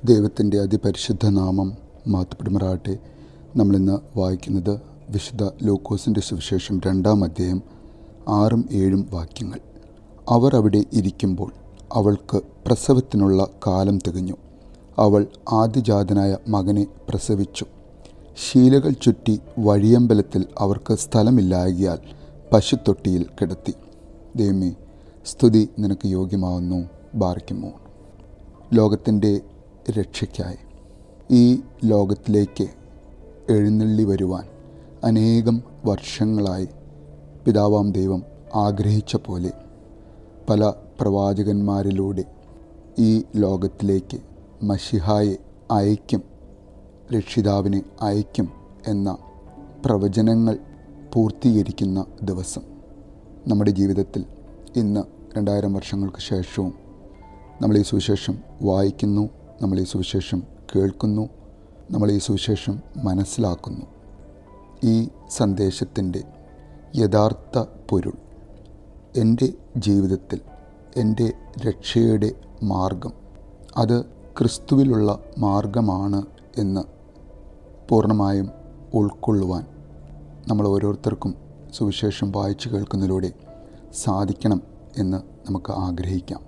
ദൈവത്തിൻ്റെ അതിപരിശുദ്ധ നാമം മഹത്വപ്പെടുമാറാകട്ടെ. നമ്മളിന്ന് വായിക്കുന്നത് വിശുദ്ധ ലൂക്കോസിൻ്റെ സുവിശേഷം 2-ാം അധ്യായം 6-7 വാക്യങ്ങൾ. അവർ അവിടെ ഇരിക്കുമ്പോൾ അവൾക്ക് പ്രസവത്തിനുള്ള കാലം തികഞ്ഞു. അവൾ ആദ്യജാതനായ മകനെ പ്രസവിച്ചു. ശീലകൾ ചുറ്റി വഴിയമ്പലത്തിൽ അവർക്ക് സ്ഥലമില്ലായകയാൽ പശുത്തൊട്ടിയിൽ കിടത്തി. ദൈവമേ, സ്തുതി നിനക്ക് യോഗ്യമാവുന്നു. ബാർക്കുമോ. ലോകത്തിൻ്റെ രക്ഷയ്ക്കായി ഈ ലോകത്തിലേക്ക് എഴുന്നള്ളി വരുവാൻ അനേകം വർഷങ്ങളായി പിതാവാം ദൈവം ആഗ്രഹിച്ച പോലെ പല പ്രവാചകന്മാരിലൂടെ ഈ ലോകത്തിലേക്ക് മശിഹായെ അയക്കും, രക്ഷിതാവിനെ അയക്കും എന്ന പ്രവചനങ്ങൾ പൂർത്തീകരിക്കുന്ന ദിവസം നമ്മുടെ ജീവിതത്തിൽ ഇന്ന് 2000 വർഷങ്ങൾക്ക് ശേഷവും നമ്മൾ ഈ സുവിശേഷം വായിക്കുന്നു, നമ്മൾ ഈ സുവിശേഷം കേൾക്കുന്നു, നമ്മൾ ഈ സുവിശേഷം മനസ്സിലാക്കുന്നു. ഈ സന്ദേശത്തിൻ്റെ യഥാർത്ഥ പൊരുൾ എൻ്റെ ജീവിതത്തിൽ എൻ്റെ രക്ഷയുടെ മാർഗം അത് ക്രിസ്തുവിലുള്ള മാർഗമാണ് എന്ന് പൂർണ്ണമായും ഉൾക്കൊള്ളുവാൻ നമ്മൾ ഓരോരുത്തർക്കും സുവിശേഷം വായിച്ചു കേൾക്കുന്നതിലൂടെ സാധിക്കണം എന്ന് നമുക്ക് ആഗ്രഹിക്കാം.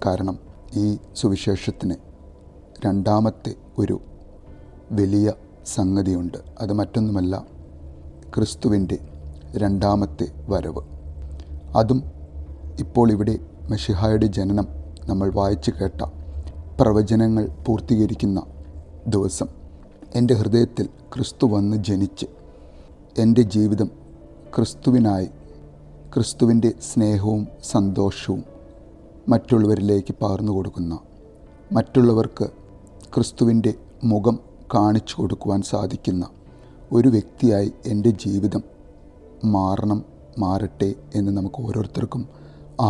കാരണം ഈ സുവിശേഷത്തിന് രണ്ടാമത്തെ ഒരു വലിയ സംഗതിയുണ്ട്. അത് മറ്റൊന്നുമല്ല, ക്രിസ്തുവിൻ്റെ രണ്ടാമത്തെ വരവ്. അതും ഇപ്പോൾ ഇവിടെ മശിഹായുടെ ജനനം നമ്മൾ വായിച്ചു കേട്ട പ്രവചനങ്ങൾ പൂർത്തീകരിക്കുന്ന ദിവസം. എൻ്റെ ഹൃദയത്തിൽ ക്രിസ്തു വന്ന് ജനിച്ച് എൻ്റെ ജീവിതം ക്രിസ്തുവിനായി, ക്രിസ്തുവിൻ്റെ സ്നേഹവും സന്തോഷവും മറ്റുള്ളവരിലേക്ക് പകർന്നു കൊടുക്കുന്ന, മറ്റുള്ളവർക്ക് ക്രിസ്തുവിൻ്റെ മുഖം കാണിച്ചു കൊടുക്കുവാൻ സാധിക്കുന്ന ഒരു വ്യക്തിയായി എൻ്റെ ജീവിതം മാറട്ടെ എന്ന് നമുക്ക് ഓരോരുത്തർക്കും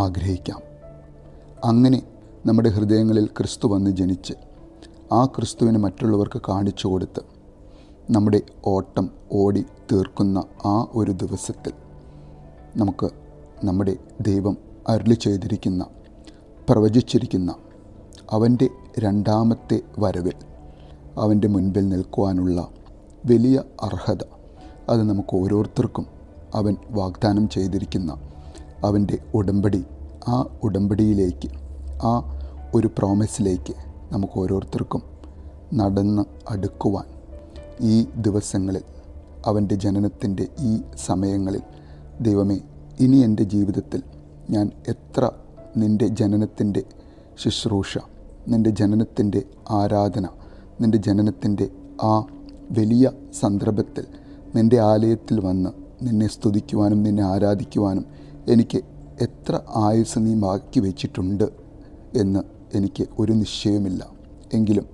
ആഗ്രഹിക്കാം. അങ്ങനെ നമ്മുടെ ഹൃദയങ്ങളിൽ ക്രിസ്തു വന്ന് ജനിച്ച് ആ ക്രിസ്തുവിനെ മറ്റുള്ളവർക്ക് കാണിച്ചു കൊടുത്ത് നമ്മുടെ ഓട്ടം ഓടി തീർക്കുന്ന ആ ഒരു ദിവസത്തിൽ നമുക്ക് നമ്മുടെ ദൈവം അരുളി ചെയ്തിരിക്കുന്ന, പ്രവചിച്ചിരിക്കുന്ന അവൻ്റെ രണ്ടാമത്തെ വരവിൽ അവൻ്റെ മുൻപിൽ നിൽക്കുവാനുള്ള വലിയ അർഹത അത് നമുക്ക് ഓരോരുത്തർക്കും അവൻ വാഗ്ദാനം ചെയ്തിരിക്കുന്ന അവൻ്റെ ഉടമ്പടി, ആ ഉടമ്പടിയിലേക്ക്, ആ ഒരു പ്രോമിസിലേക്ക് നമുക്ക് ഓരോരുത്തർക്കും നടന്ന് അടുക്കുവാൻ ഈ ദിവസങ്ങളിൽ, അവൻ്റെ ജനനത്തിൻ്റെ ഈ സമയങ്ങളിൽ, ദൈവമേ, ഇനി എൻ്റെ ജീവിതത്തിൽ ഞാൻ എത്ര നിൻ്റെ ജനനത്തിൻ്റെ ശുശ്രൂഷ, നിൻ്റെ ജനനത്തിൻ്റെ ആരാധന, നിൻ്റെ ജനനത്തിൻ്റെ ആ വലിയ സന്ദർഭത്തിൽ നിൻ്റെ ആലയത്തിൽ വന്ന് നിന്നെ സ്തുതിക്കുവാനും നിന്നെ ആരാധിക്കുവാനും എനിക്ക് എത്ര ആയുസ് നീ ബാക്കി വെച്ചിട്ടുണ്ട് എന്ന് എനിക്ക് ഒരു നിശ്ചയമില്ല. എങ്കിലും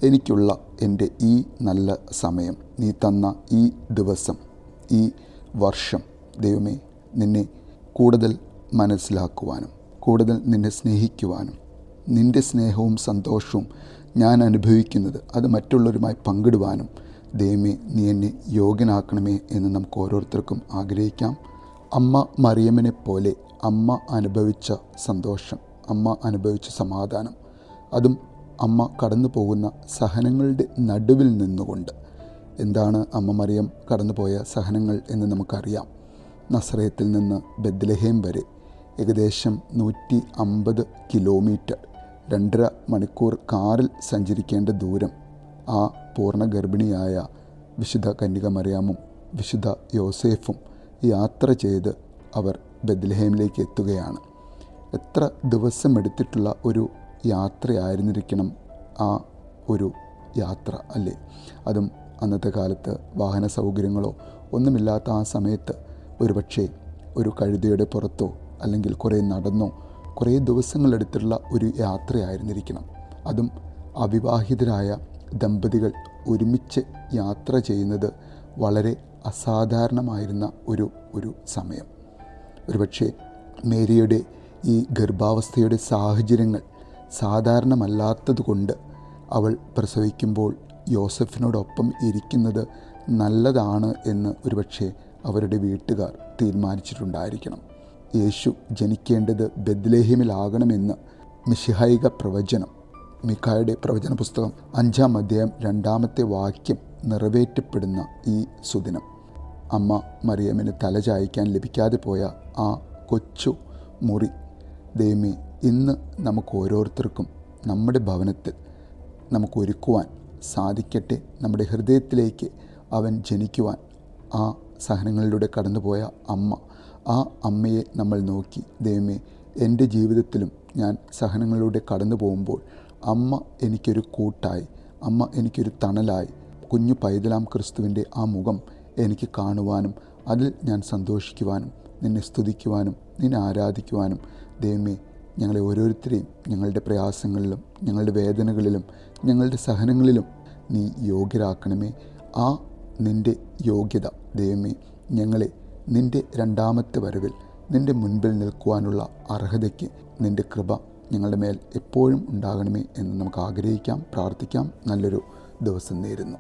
എനിക്കുള്ള എൻ്റെ ഈ നല്ല സമയം, നീ തന്ന ഈ ദിവസം, ഈ വർഷം, ദൈവമേ, നിന്നെ കൂടുതൽ മനസ്സിലാക്കുവാനും കൂടുതൽ നിന്നെ സ്നേഹിക്കുവാനും നിൻ്റെ സ്നേഹവും സന്തോഷവും ഞാൻ അനുഭവിക്കുന്നത് അത് മറ്റുള്ളവരുമായി പങ്കിടുവാനും ദൈവമേ, നീ എന്നെ യോഗ്യനാക്കണമേ എന്ന് നമുക്ക് ഓരോരുത്തർക്കും ആഗ്രഹിക്കാം. അമ്മ മറിയമ്മിനെ പോലെ അമ്മ അനുഭവിച്ച സന്തോഷം, അമ്മ അനുഭവിച്ച സമാധാനം, അതും അമ്മ കടന്നു പോകുന്ന സഹനങ്ങളുടെ നടുവിൽ നിന്നുകൊണ്ട്. എന്താണ് അമ്മ മറിയം കടന്നുപോയ സഹനങ്ങൾ എന്ന് നമുക്കറിയാം. നസറേത്തിൽ നിന്ന് ബെത്ലഹേം വരെ ഏകദേശം 150 കിലോമീറ്റർ, 2.5 മണിക്കൂർ കാറിൽ സഞ്ചരിക്കേണ്ട ദൂരം ആ പൂർണ്ണ ഗർഭിണിയായ വിശുദ്ധ കന്യക മറിയാമും വിശുദ്ധ യോസേഫും യാത്ര ചെയ്ത് അവർ ബെത്ലഹേമിലേക്ക് എത്തുകയാണ്. എത്ര ദിവസമെടുത്തിട്ടുള്ള ഒരു യാത്രയായിരുന്നിരിക്കണം ആ ഒരു യാത്ര, അല്ലേ? അതും അന്നത്തെ കാലത്ത് വാഹന സൗകര്യങ്ങളോ ഒന്നുമില്ലാത്ത ആ സമയത്ത് ഒരുപക്ഷെ ഒരു കഴുതയുടെ പുറത്തോ അല്ലെങ്കിൽ കുറേ നടന്നോ കുറേ ദിവസങ്ങളെടുത്തുള്ള ഒരു യാത്രയായിരുന്നിരിക്കണം. അതും അവിവാഹിതരായ ദമ്പതികൾ ഒരുമിച്ച് യാത്ര ചെയ്യുന്നത് വളരെ അസാധാരണമായിരുന്ന ഒരു സമയം. ഒരുപക്ഷെ മേരിയുടെ ഈ ഗർഭാവസ്ഥയുടെ സാഹചര്യങ്ങൾ സാധാരണമല്ലാത്തതുകൊണ്ട് അവൾ പ്രസവിക്കുമ്പോൾ യോസഫിനോടൊപ്പം ഇരിക്കുന്നത് നല്ലതാണ് എന്ന് ഒരുപക്ഷെ അവരുടെ വീട്ടുകാർ തീരുമാനിച്ചിട്ടുണ്ടായിരിക്കണം. യേശു ജനിക്കേണ്ടത് ബെത്ലഹേമിലാകണമെന്ന് മിശിഹായിക പ്രവചനം മിഖായുടെ പ്രവചന പുസ്തകം 5-ാം അധ്യായം 2-ാമത്തെ വാക്യം നിറവേറ്റപ്പെടുന്ന ഈ സുദിനം, അമ്മ മറിയമ്മിന് തല ചായ്ക്കാൻ ലഭിക്കാതെ പോയ ആ കൊച്ചു മുറി ദൈവമേ ഇന്ന് നമുക്ക് ഓരോരുത്തർക്കും നമ്മുടെ ഭവനത്തിൽ നമുക്ക് ഒരുക്കുവാൻ സാധിക്കട്ടെ. നമ്മുടെ ഹൃദയത്തിലേക്ക് അവൻ ജനിക്കുവാൻ ആ സഹനങ്ങളിലൂടെ കടന്നുപോയ അമ്മ, ആ അമ്മയെ നമ്മൾ നോക്കി ദൈവമേ എൻ്റെ ജീവിതത്തിലും ഞാൻ സഹനങ്ങളിലൂടെ കടന്നു പോകുമ്പോൾ അമ്മ എനിക്കൊരു കൂട്ടായി, അമ്മ എനിക്കൊരു തണലായി, കുഞ്ഞു പൈതലാം ക്രിസ്തുവിൻ്റെ ആ മുഖം എനിക്ക് കാണുവാനും അതിൽ ഞാൻ സന്തോഷിക്കുവാനും നിന്നെ സ്തുതിക്കുവാനും നിന്നെ ആരാധിക്കുവാനും ദൈവമേ ഞങ്ങളെ ഓരോരുത്തരെയും ഞങ്ങളുടെ പ്രയാസങ്ങളിലും ഞങ്ങളുടെ വേദനകളിലും ഞങ്ങളുടെ സഹനങ്ങളിലും നീ യോഗ്യരാക്കണമേ. ആ നിൻ്റെ യോഗ്യത ദൈവമേ ഞങ്ങളെ നിൻ്റെ 2-ാമത്തെ വരവിൽ നിൻ്റെ മുൻപിൽ നിൽക്കുവാനുള്ള അർഹതയ്ക്ക് നിൻ്റെ കൃപ ഞങ്ങളുടെ മേൽ എപ്പോഴും ഉണ്ടാകണമേ എന്ന് നമുക്ക് ആഗ്രഹിക്കാം, പ്രാർത്ഥിക്കാം. നല്ലൊരു ദിവസം നേരുന്നു.